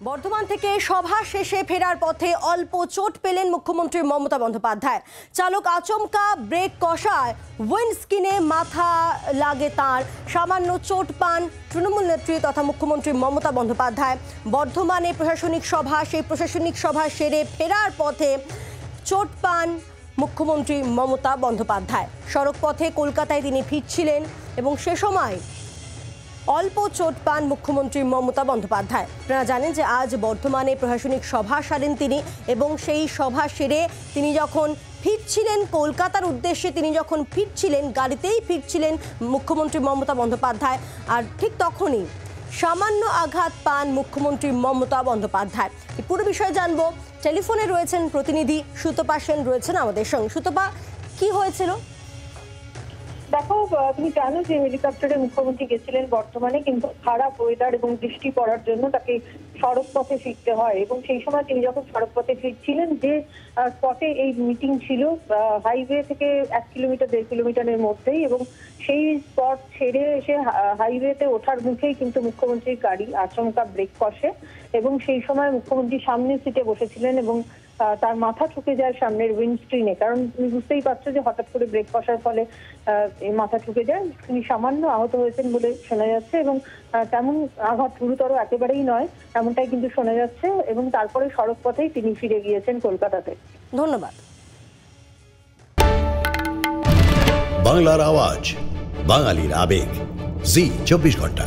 বর্ধমান থেকে সভা শেষে ফেরার পথে অল্প চোট পেলেন মুখ্যমন্ত্রী মমতা বন্দ্যোপাধ্যায়। চালক আচমকা ব্রেক কষায় উইন্ডস্ক্রিনে মাথা লাগে তাঁর। সামান্য চোট পান তৃণমূল নেত্রী তথা মুখ্যমন্ত্রী মমতা বন্দ্যোপাধ্যায়। বর্ধমানে প্রশাসনিক সভা, সেই প্রশাসনিক সভা সেরে ফেরার পথে চোট পান মুখ্যমন্ত্রী মমতা বন্দ্যোপাধ্যায়। সড়ক পথে কলকাতায় তিনি ফিরছিলেন এবং সে সময় অল্প চোট পান মুখ্যমন্ত্রী মমতা বন্দ্যোপাধ্যায়। আপনারা জানেন যে আজ বর্ধমানে প্রশাসনিক সভা সারেন তিনি এবং সেই সভা সেরে তিনি যখন ফিরছিলেন কলকাতার উদ্দেশ্যে, তিনি যখন ফিরছিলেন গাড়িতেই ফিরছিলেন মুখ্যমন্ত্রী মমতা বন্দ্যোপাধ্যায়, আর ঠিক তখনই সামান্য আঘাত পান মুখ্যমন্ত্রী মমতা বন্দ্যোপাধ্যায়। এই পুরো বিষয়ে জানবো, টেলিফোনে রয়েছেন প্রতিনিধি সুতপা সেন, রয়েছেন আমাদের সঙ্গে। সুতপা, কি হয়েছিল? দেখো, তুমি জানো যে হেলিকপ্টারে মুখ্যমন্ত্রী গেছিলেন বর্তমানে, কিন্তু খারাপ ওয়েদার এবং বৃষ্টি পড়ার জন্য তাকে সড়ক পথে ফিরতে হয়। এবং সেই সময় তিনি যখন সড়ক পথে ফিরছিলেন, যে স্পটে এই মিটিং ছিল হাইওয়ে থেকে 1 কিলোমিটার 1.5 কিলোমিটারের মধ্যেই, এবং সেই স্পট ছেড়ে এসে হাইওয়েতে ওঠার মুখেই কিন্তু মুখ্যমন্ত্রীর গাড়ি আচমকা ব্রেক কষে এবং সেই সময় মুখ্যমন্ত্রী সামনের সিটে বসেছিলেন এবং তার মাথা ঠুকে যায় সামনের উইন্ডস্ক্রিনে। কারণ তুমি বুঝতেই পারছো যে হঠাৎ করে ব্রেক কষার ফলে মাথা ঠুকে যায়। তিনি সামান্য আহত হয়েছেন বলে শোনা যাচ্ছে এবং তেমন আঘাত গুরুতর একেবারেই নয়, এমনটাই কিন্তু শোনা যাচ্ছে। এবং তারপরে সড়ক পথেই তিনি ফিরে গিয়েছেন কলকাতাতে। ধন্যবাদ। বাংলার আওয়াজ, বাঙালির আবেগ, জি 24 ঘন্টা।